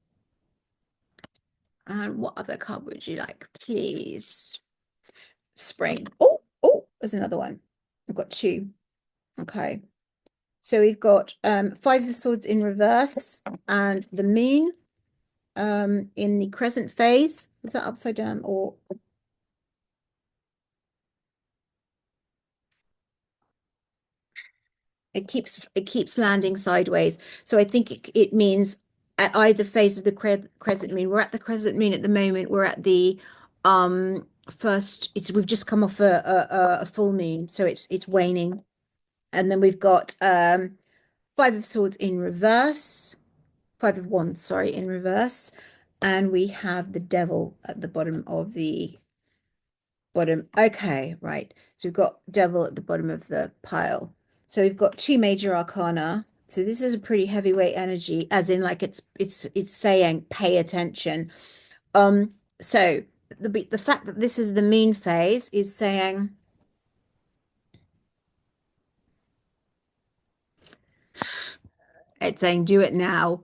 And what other card would you like, please? Spring. Oh, there's another one. We've got two. Okay. So we've got Five of Swords in reverse and the moon in the crescent phase. Is that upside down or it keeps landing sideways? So I think it means at either phase of the crescent moon. We're at the crescent moon at the moment. We're at the first. We've just come off a full moon, so it's waning, and then we've got Five of Swords in reverse, Five of Wands, sorry, in reverse, and we have the Devil at the bottom of the bottom. Okay, right. So we've got Devil at the bottom of the pile. So we've got two major arcana. So this is a pretty heavyweight energy, as in like it's saying pay attention. So the fact that this is the moon phase is saying it's saying do it now.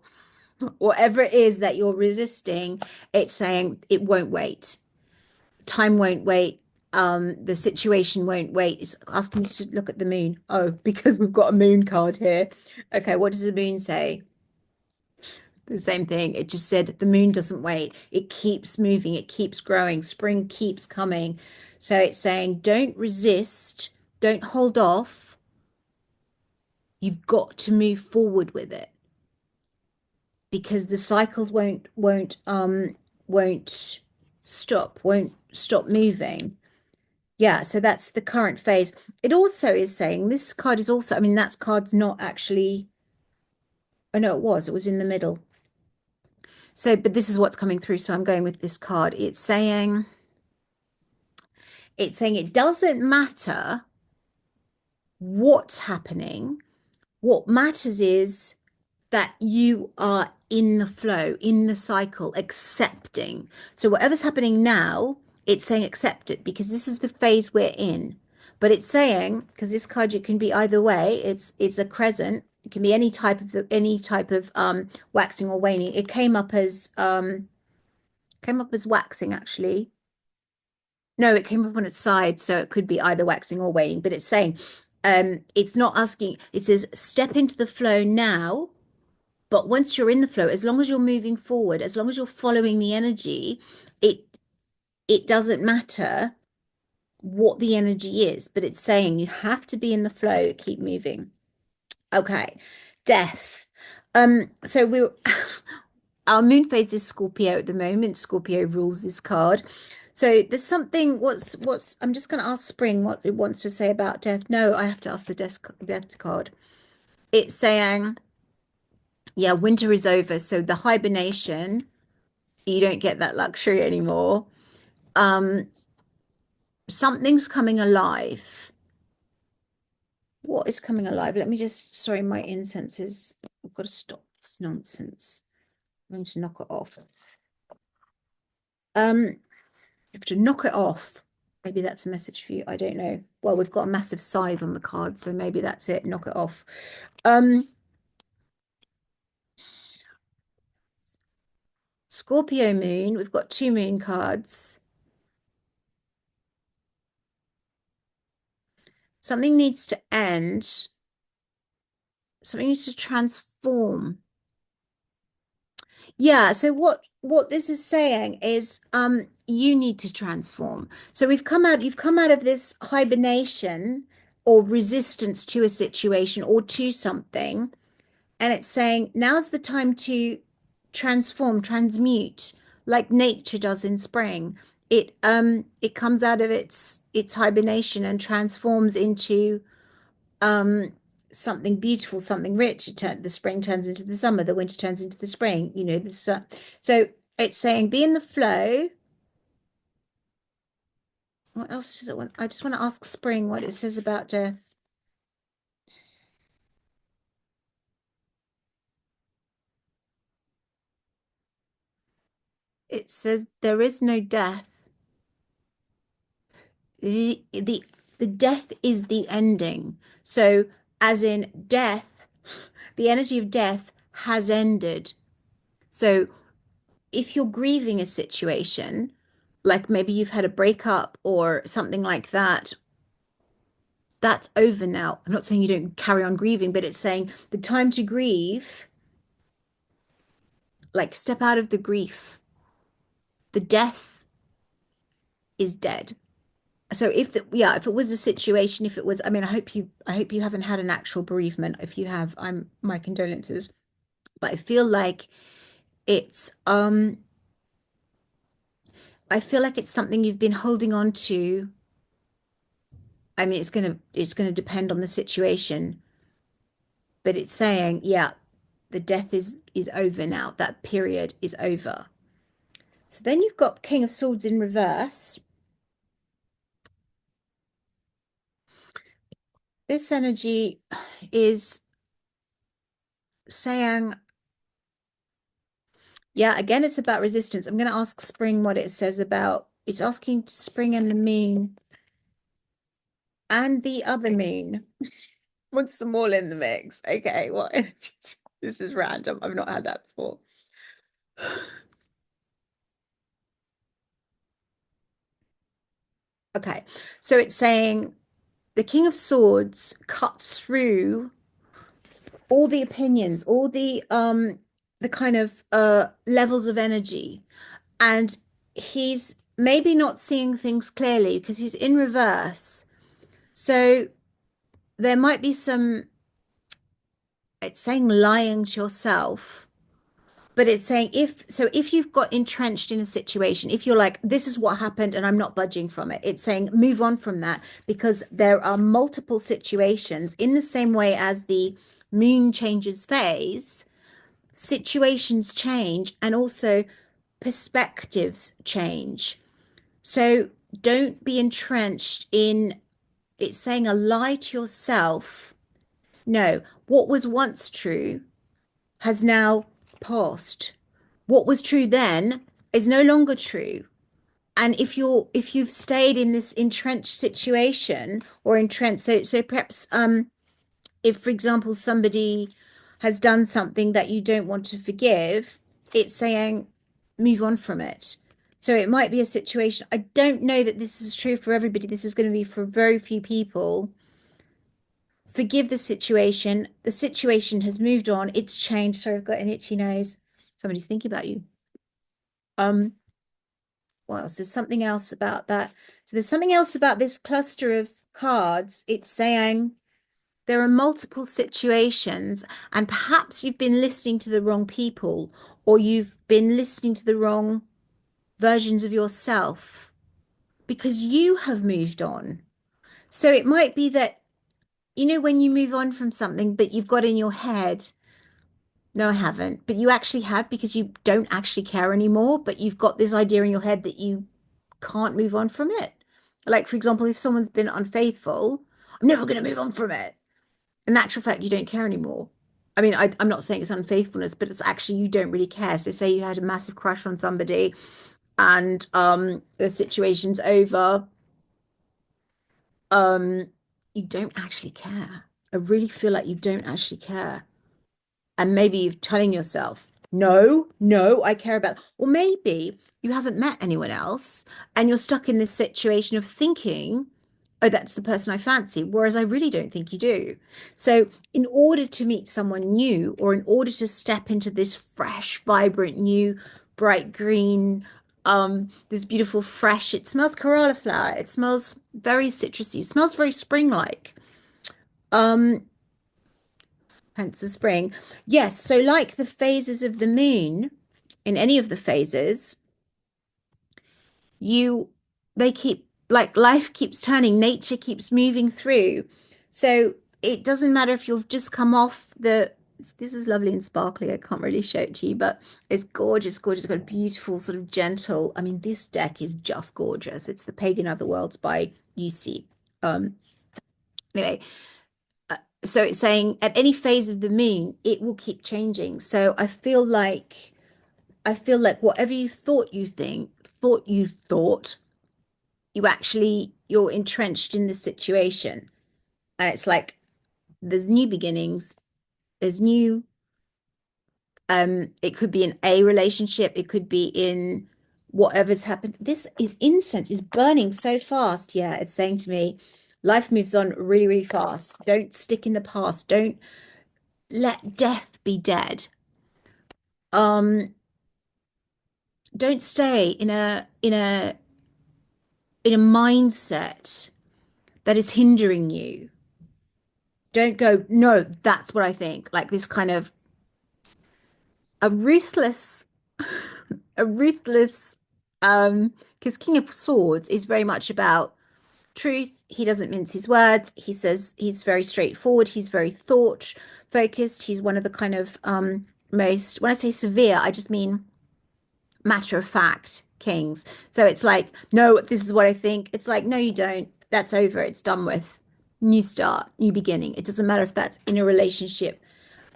Whatever it is that you're resisting, it's saying it won't wait. Time won't wait. The situation won't wait. It's asking me to look at the moon. Oh, because we've got a moon card here. Okay, what does the moon say? The same thing. It just said the moon doesn't wait. It keeps moving. It keeps growing. Spring keeps coming. So it's saying don't resist. Don't hold off. You've got to move forward with it because the cycles won't stop moving. Yeah, so that's the current phase. It also is saying this card is also, I mean, that card's not actually, oh no, it was in the middle. So, but this is what's coming through. So I'm going with this card. It's saying it doesn't matter what's happening. What matters is that you are in the flow, in the cycle, accepting. So whatever's happening now, it's saying accept it because this is the phase we're in. But it's saying, because this card you can be either way, it's a crescent. It can be any type of waxing or waning. It came up as waxing actually. No, it came up on its side, so it could be either waxing or waning, but it's saying it's not asking, it says step into the flow now. But once you're in the flow, as long as you're moving forward, as long as you're following the energy, it it doesn't matter what the energy is, but it's saying you have to be in the flow, keep moving. Okay. Death. So we're our moon phase is Scorpio at the moment. Scorpio rules this card. So there's something what's I'm just gonna ask Spring what it wants to say about death. No, I have to ask the death card. It's saying, yeah, winter is over. So the hibernation, you don't get that luxury anymore. Um, Something's coming alive. What is coming alive? Let me just, sorry, my incense is, I've got to stop this nonsense. I'm going to knock it off. You have to knock it off. Maybe that's a message for you. I don't know. Well, we've got a massive scythe on the card, so maybe that's it. Knock it off. Scorpio moon. We've got two moon cards. Something needs to end. Something needs to transform. Yeah, so what this is saying is you need to transform. So you've come out of this hibernation or resistance to a situation or to something, and it's saying now's the time to transform, transmute, like nature does in spring. It comes out of its hibernation and transforms into um something beautiful, something rich. The spring turns into the summer, the winter turns into the spring, so it's saying be in the flow. What else does it want? I just want to ask Spring what it says about death. It says there is no death. The death is the ending. So as in death, the energy of death has ended. So if you're grieving a situation, like maybe you've had a breakup or something like that, that's over now. I'm not saying you don't carry on grieving, but it's saying the time to grieve, like step out of the grief. The death is dead. So if it was a situation, if it was, I mean, I hope you haven't had an actual bereavement. If you have, I'm my condolences. But it's um I feel like it's something you've been holding on to. I mean, it's gonna depend on the situation, but it's saying, yeah, the death is over now. That period is over. So then you've got King of Swords in reverse. This energy is saying, yeah, again, it's about resistance. I'm going to ask Spring what it says about, it's asking Spring and the moon and the other moon. What's them all in the mix? Okay, what energies? This is random. I've not had that before. Okay, so it's saying the King of Swords cuts through all the opinions, all the kind of levels of energy, and he's maybe not seeing things clearly because he's in reverse. So there might be some, it's saying lying to yourself, but it's saying if you've got entrenched in a situation, if you're like, this is what happened and I'm not budging from it, it's saying move on from that because there are multiple situations in the same way as the moon changes phase, situations change and also perspectives change. So don't be entrenched in It's saying a lie to yourself. No, what was once true has now passed. What was true then is no longer true. And if you've stayed in this entrenched situation or entrenched, so perhaps if, for example, somebody has done something that you don't want to forgive, it's saying move on from it. So it might be a situation. I don't know that this is true for everybody. This is going to be for very few people. Forgive the situation. The situation has moved on. It's changed. Sorry, I've got an itchy nose. Somebody's thinking about you. Um, what else? There's something else about that. So there's something else about this cluster of cards. It's saying there are multiple situations, and perhaps you've been listening to the wrong people, or you've been listening to the wrong versions of yourself because you have moved on. So it might be that, when you move on from something, but you've got in your head, no, I haven't, but you actually have because you don't actually care anymore, but you've got this idea in your head that you can't move on from it. Like, for example, if someone's been unfaithful, I'm never going to move on from it. In actual fact, you don't care anymore. I mean, I'm not saying it's unfaithfulness, but it's actually you don't really care. So say you had a massive crush on somebody and the situation's over, um, you don't actually care. I really feel like you don't actually care. And maybe you're telling yourself, no, no, I care about, or maybe you haven't met anyone else and you're stuck in this situation of thinking, oh, that's the person I fancy, whereas I really don't think you do. So, in order to meet someone new, or in order to step into this fresh, vibrant, new, bright green, this beautiful, fresh, it smells corolla flower, it smells very citrusy, it smells very spring-like. Um, Hence the spring. Yes, so like the phases of the moon, in any of the phases, you they keep like life keeps turning, nature keeps moving through. So it doesn't matter if you've just come off the this is lovely and sparkly. I can't really show it to you, but it's gorgeous, gorgeous. It's got a beautiful, sort of gentle. I mean, this deck is just gorgeous. It's the Pagan Otherworlds by Uusi. Um, anyway, so it's saying at any phase of the moon, it will keep changing. So I feel like whatever you thought you're entrenched in the situation. And it's like there's new beginnings, there's new it could be in a relationship, it could be in whatever's happened. This is incense is burning so fast. Yeah, it's saying to me, life moves on really, really fast. Don't stick in the past. Don't let death be dead. Um, don't stay in a mindset that is hindering you. Don't go, no, that's what I think. Like this kind of a ruthless, a ruthless, because King of Swords is very much about truth. He doesn't mince his words. He says he's very straightforward. He's very thought focused. He's one of the kind of most, when I say severe, I just mean matter of fact kings. So it's like, no, this is what I think. It's like, no, you don't. That's over. It's done with. New start, new beginning. It doesn't matter if that's in a relationship.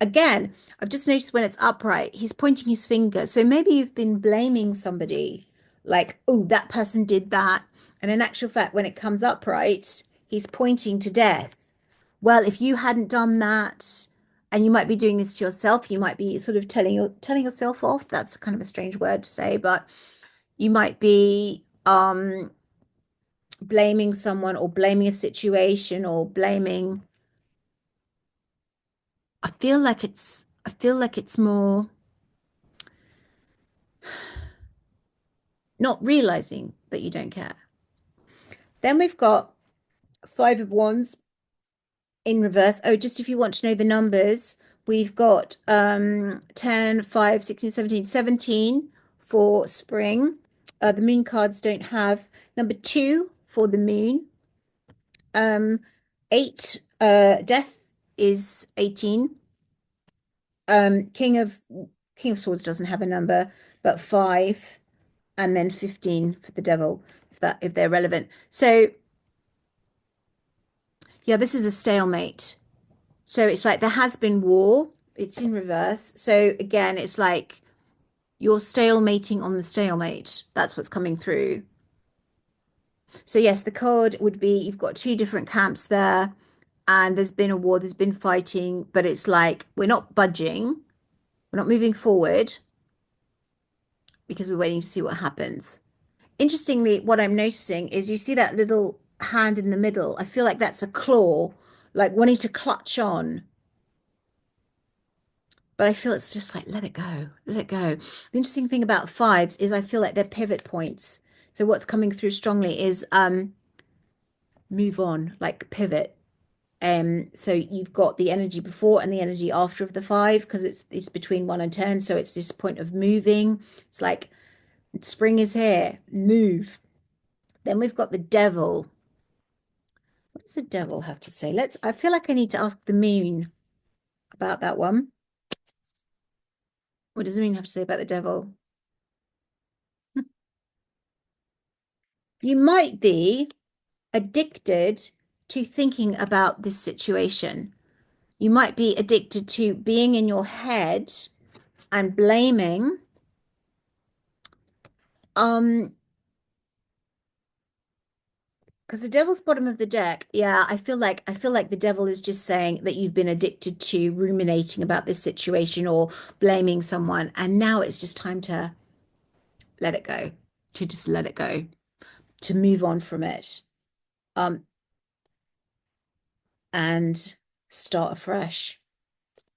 Again, I've just noticed when it's upright, he's pointing his finger. So maybe you've been blaming somebody, like, oh, that person did that. And in actual fact, when it comes upright, he's pointing to death. Well, if you hadn't done that, and you might be doing this to yourself, you might be sort of telling yourself off. That's kind of a strange word to say, but you might be blaming someone or blaming a situation or blaming. I feel like it's more not realizing that you don't care. Then we've got Five of Wands in reverse. Oh, just if you want to know the numbers, we've got 10, 5, 16, 17, 17 for spring. The moon cards don't have number 2 for the moon. 8, death is 18. King of Swords doesn't have a number, but 5 and then 15 for the devil, if they're relevant. So Yeah, this is a stalemate. So it's like there has been war. It's in reverse. So again, it's like you're stalemating on the stalemate. That's what's coming through. So yes, the card would be you've got two different camps there, and there's been a war, there's been fighting, but it's like we're not budging, we're not moving forward because we're waiting to see what happens. Interestingly, what I'm noticing is you see that little hand in the middle. I feel like that's a claw, like wanting to clutch on. But I feel it's just like, let it go, let it go. The interesting thing about fives is I feel like they're pivot points. So what's coming through strongly is move on, like pivot. So you've got the energy before and the energy after of the five because it's between 1 and 10. So it's this point of moving. It's like spring is here, move. Then we've got the devil. What does the devil have to say? I feel like I need to ask the moon about that one. What does the moon have to say about the devil? You might be addicted to thinking about this situation. You might be addicted to being in your head and blaming. Um, because the devil's bottom of the deck, yeah, I feel like the devil is just saying that you've been addicted to ruminating about this situation or blaming someone, and now it's just time to let it go, to just let it go, to move on from it, um, and start afresh.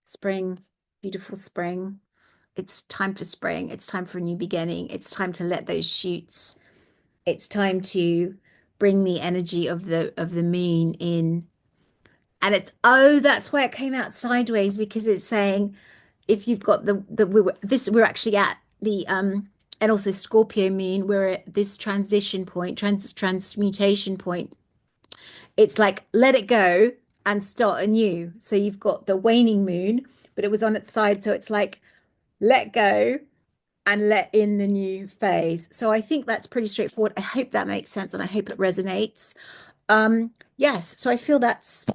Spring, beautiful spring. It's time for spring. It's time for a new beginning. It's time to let those shoots. It's time to bring the energy of the moon in. And it's oh, that's why it came out sideways because it's saying if you've got we're actually at the and also Scorpio moon, we're at this transition point, transmutation point. It's like let it go and start anew. So you've got the waning moon, but it was on its side, so it's like let go and let in the new phase. So I think that's pretty straightforward. I hope that makes sense and I hope it resonates. Yes, so I feel that's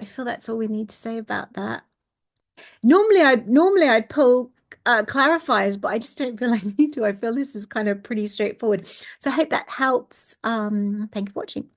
all we need to say about that. Normally I'd pull clarifiers, but I just don't feel I need to. I feel this is kind of pretty straightforward. So I hope that helps. Thank you for watching.